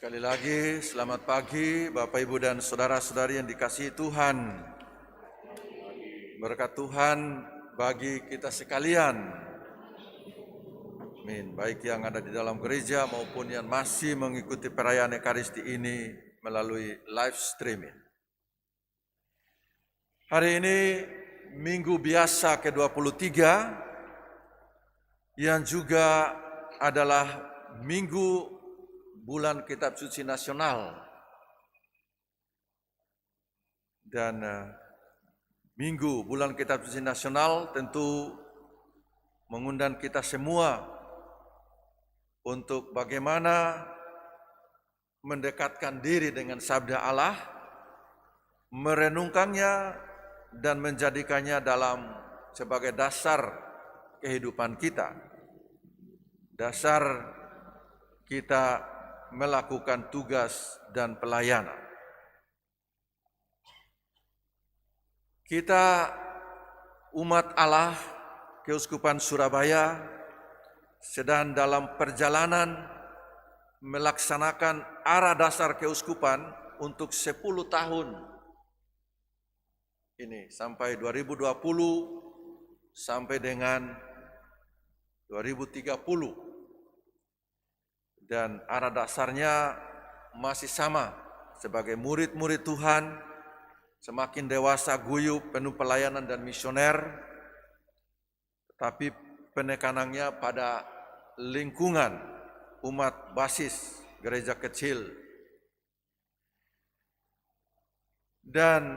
Sekali lagi, selamat pagi Bapak, Ibu, dan saudara-saudari yang dikasihi Tuhan. Berkat Tuhan bagi kita sekalian. Amin. Baik yang ada di dalam gereja maupun yang masih mengikuti perayaan Ekaristi ini melalui live streaming. Hari ini Minggu Biasa ke-23 yang juga adalah Minggu Bulan Kitab Suci Nasional, dan Minggu Bulan Kitab Suci Nasional tentu mengundang kita semua untuk bagaimana mendekatkan diri dengan sabda Allah, merenungkannya dan menjadikannya dalam sebagai dasar kehidupan kita, dasar kita melakukan tugas dan pelayanan. Kita umat Allah Keuskupan Surabaya sedang dalam perjalanan melaksanakan arah dasar keuskupan untuk 10 tahun ini sampai 2020 sampai dengan 2030. Dan arah dasarnya masih sama, sebagai murid-murid Tuhan, semakin dewasa, guyup, penuh pelayanan dan misioner, tetapi penekanannya pada lingkungan umat basis gereja kecil. Dan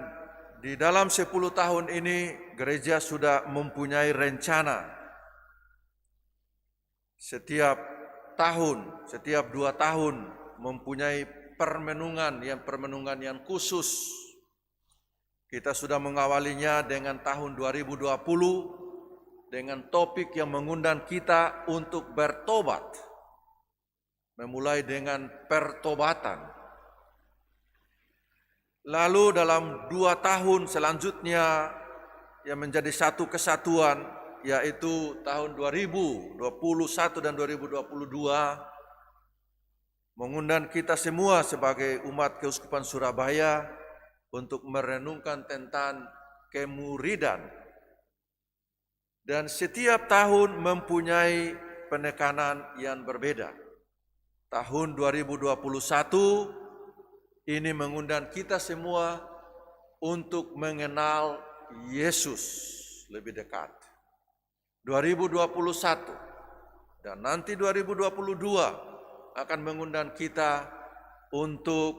di dalam 10 tahun ini gereja sudah mempunyai rencana setiap tahun, setiap 2 tahun mempunyai permenungan yang khusus. Kita sudah mengawalinya dengan tahun 2020 dengan topik yang mengundang kita untuk bertobat, memulai dengan pertobatan. Lalu dalam 2 tahun selanjutnya yang menjadi satu kesatuan, yaitu tahun 2021 dan 2022, mengundang kita semua sebagai umat Keuskupan Surabaya untuk merenungkan tentang kemuridan. Dan setiap tahun mempunyai penekanan yang berbeda. Tahun 2021 ini mengundang kita semua untuk mengenal Yesus lebih dekat. 2021 dan nanti 2022 akan mengundang kita untuk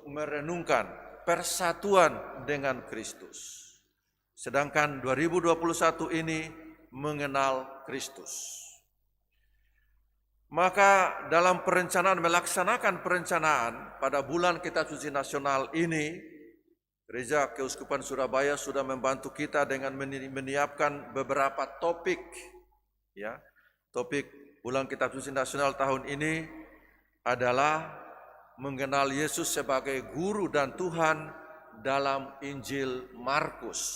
merenungkan persatuan dengan Kristus. Sedangkan 2021 ini mengenal Kristus. Maka dalam perencanaan, melaksanakan perencanaan pada bulan Kitab Suci Nasional ini, Gereja Keuskupan Surabaya sudah membantu kita dengan menyiapkan beberapa topik. Ya, topik bulan Kitab Suci Nasional tahun ini adalah mengenal Yesus sebagai Guru dan Tuhan dalam Injil Markus.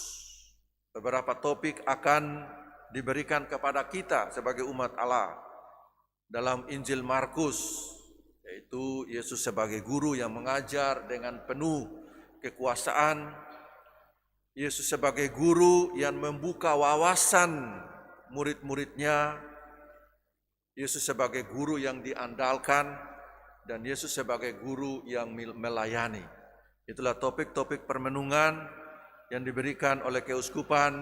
Beberapa topik akan diberikan kepada kita sebagai umat Allah dalam Injil Markus, yaitu Yesus sebagai Guru yang mengajar dengan penuh kekuasaan, Yesus sebagai Guru yang membuka wawasan murid-muridnya, Yesus sebagai Guru yang diandalkan, dan Yesus sebagai Guru yang melayani. Itulah topik-topik permenungan yang diberikan oleh Keuskupan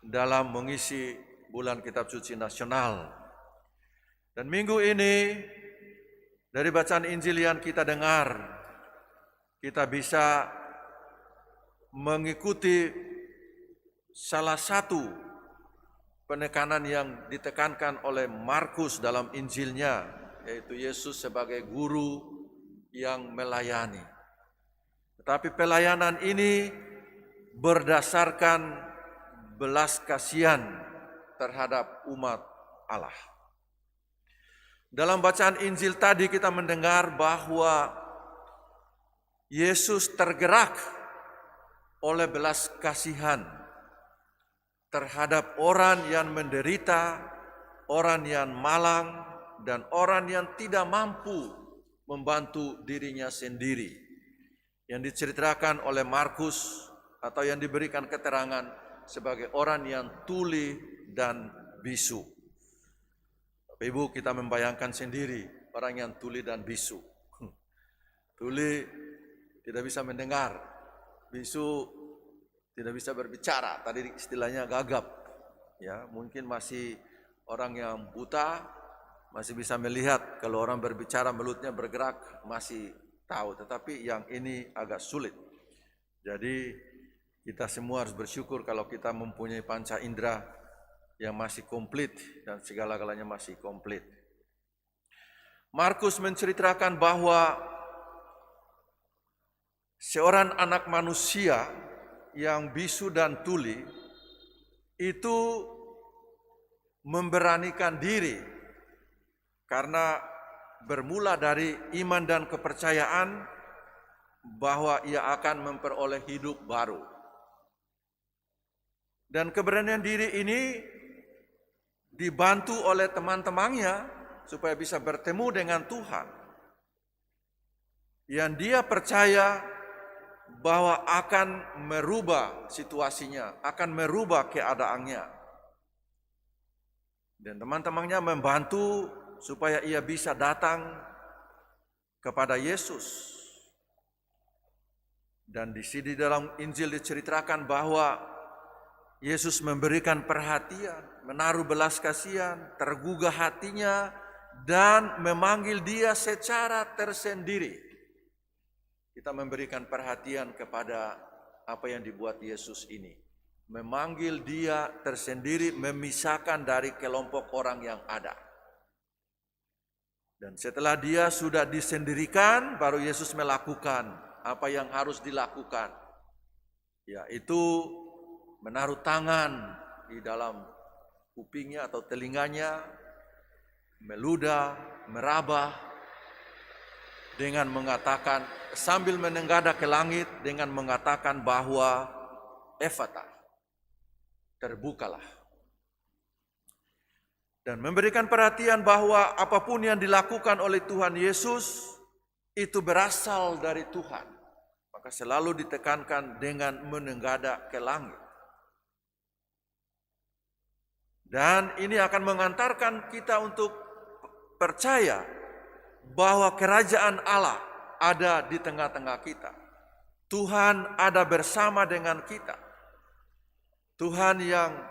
dalam mengisi bulan Kitab Suci Nasional. Dan minggu ini dari bacaan Injil yang kita dengar, kita bisa mengikuti salah satu penekanan yang ditekankan oleh Markus dalam Injilnya, yaitu Yesus sebagai Guru yang melayani. Tetapi pelayanan ini berdasarkan belas kasihan terhadap umat Allah. Dalam bacaan Injil tadi kita mendengar bahwa Yesus tergerak oleh belas kasihan terhadap orang yang menderita, orang yang malang, dan orang yang tidak mampu membantu dirinya sendiri. Yang diceritakan oleh Markus atau yang diberikan keterangan sebagai orang yang tuli dan bisu. Bapak Ibu, kita membayangkan sendiri orang yang tuli dan bisu. Tuli tidak bisa mendengar, bisu tidak bisa berbicara. Tadi istilahnya gagap. Ya, mungkin masih orang yang buta masih bisa melihat kalau orang berbicara mulutnya bergerak masih tahu, tetapi yang ini agak sulit. Jadi kita semua harus bersyukur kalau kita mempunyai panca indera yang masih komplit dan segala-galanya masih komplit. Markus menceritakan bahwa seorang anak manusia yang bisu dan tuli itu memberanikan diri karena bermula dari iman dan kepercayaan bahwa ia akan memperoleh hidup baru. Dan keberanian diri ini dibantu oleh teman-temannya supaya bisa bertemu dengan Tuhan. Yang dia percaya bahwa akan merubah situasinya, akan merubah keadaannya. Dan teman-temannya membantu supaya ia bisa datang kepada Yesus. Dan di sini dalam Injil diceritakan bahwa Yesus memberikan perhatian, menaruh belas kasihan, tergugah hatinya, dan memanggil dia secara tersendiri. Kita memberikan perhatian kepada apa yang dibuat Yesus ini. Memanggil dia tersendiri, memisahkan dari kelompok orang yang ada. Dan setelah dia sudah disendirikan, baru Yesus melakukan apa yang harus dilakukan, yaitu menaruh tangan di dalam kupingnya atau telinganya, meludah, meraba, dengan mengatakan, sambil menengadah ke langit dengan mengatakan bahwa Efata, terbukalah. Dan memberikan perhatian bahwa apapun yang dilakukan oleh Tuhan Yesus itu berasal dari Tuhan. Maka selalu ditekankan dengan menengadah ke langit. Dan ini akan mengantarkan kita untuk percaya bahwa kerajaan Allah ada di tengah-tengah kita. Tuhan ada bersama dengan kita. Tuhan yang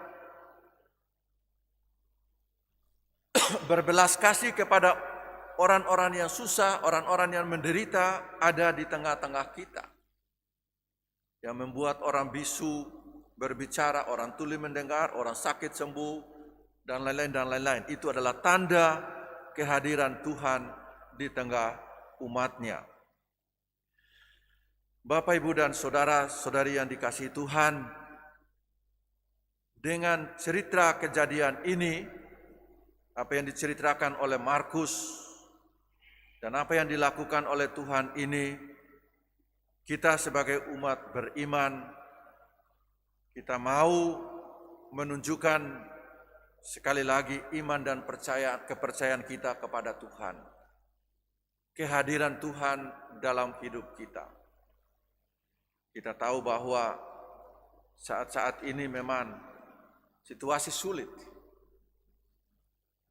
berbelas kasih kepada orang-orang yang susah, orang-orang yang menderita ada di tengah-tengah kita. Yang membuat orang bisu berbicara, orang tuli mendengar, orang sakit sembuh, dan lain-lain. Itu adalah tanda kehadiran Tuhan di tengah umatnya. Bapak, Ibu, dan saudara-saudari yang dikasihi Tuhan, dengan cerita kejadian ini, apa yang diceritakan oleh Markus, dan apa yang dilakukan oleh Tuhan ini, kita sebagai umat beriman, kita mau menunjukkan sekali lagi iman dan kepercayaan kita kepada Tuhan. Kehadiran Tuhan dalam hidup kita. Kita tahu bahwa saat-saat ini memang situasi sulit.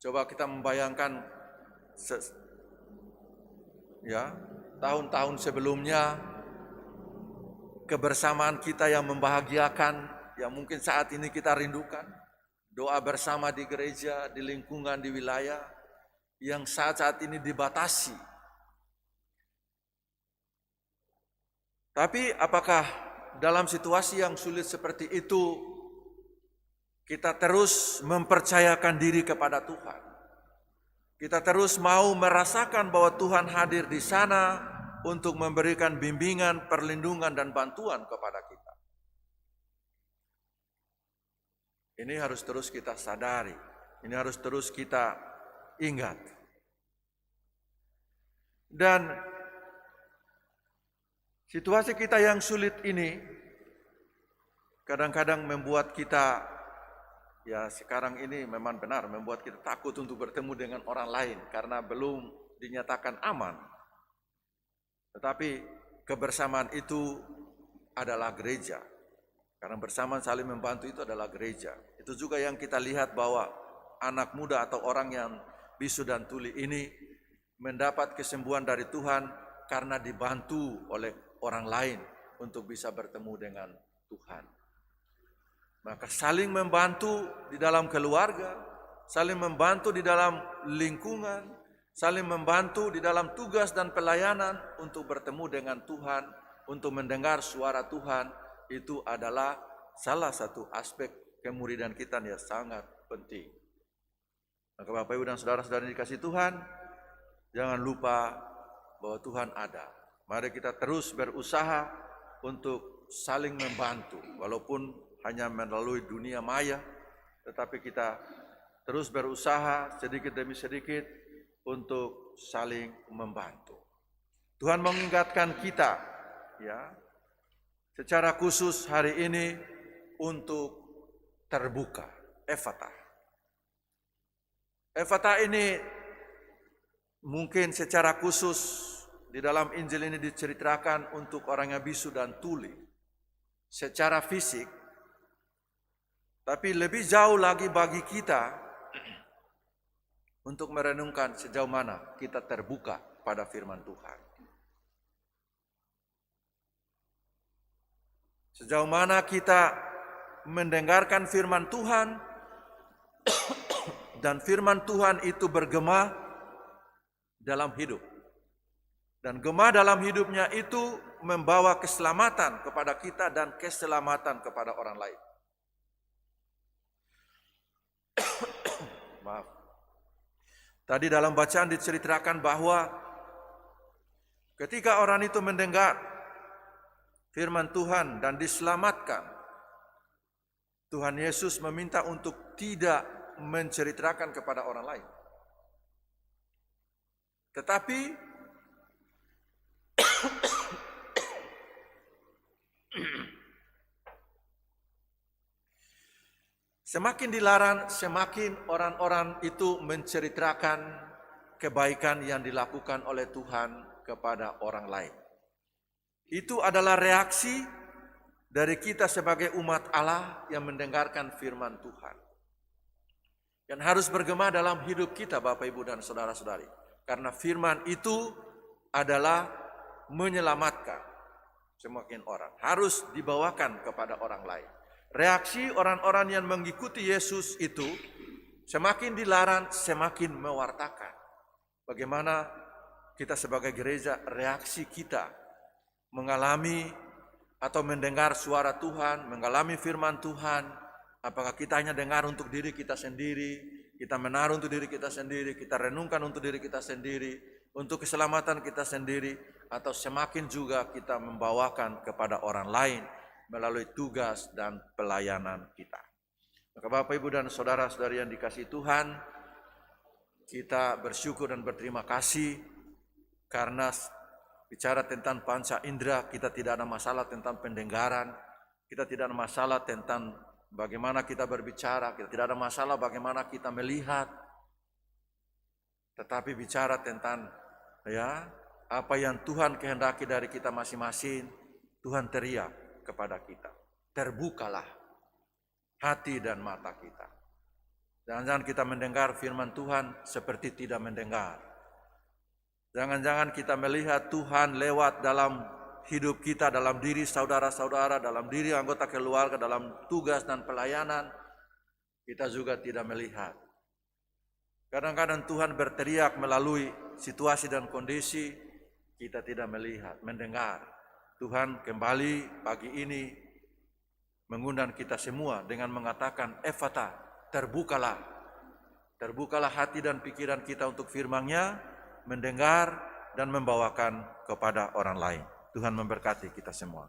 Coba kita membayangkan tahun-tahun sebelumnya, kebersamaan kita yang membahagiakan, yang mungkin saat ini kita rindukan. Doa bersama di gereja, di lingkungan, di wilayah yang saat-saat ini dibatasi. Tapi apakah dalam situasi yang sulit seperti itu kita terus mempercayakan diri kepada Tuhan? Kita terus mau merasakan bahwa Tuhan hadir di sana untuk memberikan bimbingan, perlindungan, dan bantuan kepada kita. Ini harus terus kita sadari, ini harus terus kita ingat. Dan situasi kita yang sulit ini kadang-kadang membuat kita ya sekarang ini memang benar membuat kita takut untuk bertemu dengan orang lain karena belum dinyatakan aman. Tetapi kebersamaan itu adalah gereja. Karena bersamaan saling membantu itu adalah gereja. Itu juga yang kita lihat bahwa anak muda atau orang yang bisu dan tuli ini mendapat kesembuhan dari Tuhan karena dibantu oleh orang lain untuk bisa bertemu dengan Tuhan. Maka saling membantu di dalam keluarga, saling membantu di dalam lingkungan, saling membantu di dalam tugas dan pelayanan untuk bertemu dengan Tuhan, untuk mendengar suara Tuhan, itu adalah salah satu aspek kemuridan kita yang sangat penting. Maka Bapak Ibu dan saudara-saudara yang dikasihi Tuhan, jangan lupa bahwa Tuhan ada. Mari kita terus berusaha untuk saling membantu, walaupun hanya melalui dunia maya, tetapi kita terus berusaha sedikit demi sedikit untuk saling membantu. Tuhan mengingatkan kita, ya, secara khusus hari ini untuk terbuka, Efatah. Efatah ini mungkin secara khusus di dalam Injil ini diceritakan untuk orang yang bisu dan tuli secara fisik, tapi lebih jauh lagi bagi kita untuk merenungkan sejauh mana kita terbuka pada firman Tuhan. Sejauh mana kita mendengarkan firman Tuhan dan firman Tuhan itu bergema dalam hidup. Dan gema dalam hidupnya itu membawa keselamatan kepada kita dan keselamatan kepada orang lain. Maaf. Tadi dalam bacaan diceritakan bahwa ketika orang itu mendengar firman Tuhan dan diselamatkan, Tuhan Yesus meminta untuk tidak menceritakan kepada orang lain. Tetapi semakin dilarang, semakin orang-orang itu menceritakan kebaikan yang dilakukan oleh Tuhan kepada orang lain. Itu adalah reaksi dari kita sebagai umat Allah yang mendengarkan firman Tuhan. Yang harus bergema dalam hidup kita, Bapak, Ibu, dan saudara-saudari. Karena firman itu adalah menyelamatkan semakin orang. Harus dibawakan kepada orang lain. Reaksi orang-orang yang mengikuti Yesus itu semakin dilarang, semakin mewartakan. Bagaimana kita sebagai gereja, reaksi kita mengalami atau mendengar suara Tuhan, mengalami firman Tuhan. Apakah kita hanya dengar untuk diri kita sendiri, kita menaruh untuk diri kita sendiri, kita renungkan untuk diri kita sendiri, untuk keselamatan kita sendiri, atau semakin juga kita membawakan kepada orang lain melalui tugas dan pelayanan kita. Maka Bapak, Ibu, dan saudara-saudari yang dikasihi Tuhan, kita bersyukur dan berterima kasih karena bicara tentang panca indera, kita tidak ada masalah tentang pendengaran, kita tidak ada masalah tentang bagaimana kita berbicara, kita tidak ada masalah bagaimana kita melihat, tetapi bicara tentang apa yang Tuhan kehendaki dari kita masing-masing. Tuhan teriak kepada kita, terbukalah hati dan mata kita. Jangan-jangan kita mendengar firman Tuhan seperti tidak mendengar. Jangan-jangan kita melihat Tuhan lewat dalam hidup kita, dalam diri saudara-saudara, dalam diri anggota keluarga, dalam tugas dan pelayanan, kita juga tidak melihat. Kadang-kadang Tuhan berteriak melalui situasi dan kondisi, kita tidak melihat, mendengar. Tuhan kembali pagi ini mengundang kita semua dengan mengatakan, Efatah, terbukalah. Terbukalah hati dan pikiran kita untuk firman-Nya, mendengar dan membawakan kepada orang lain. Tuhan memberkati kita semua.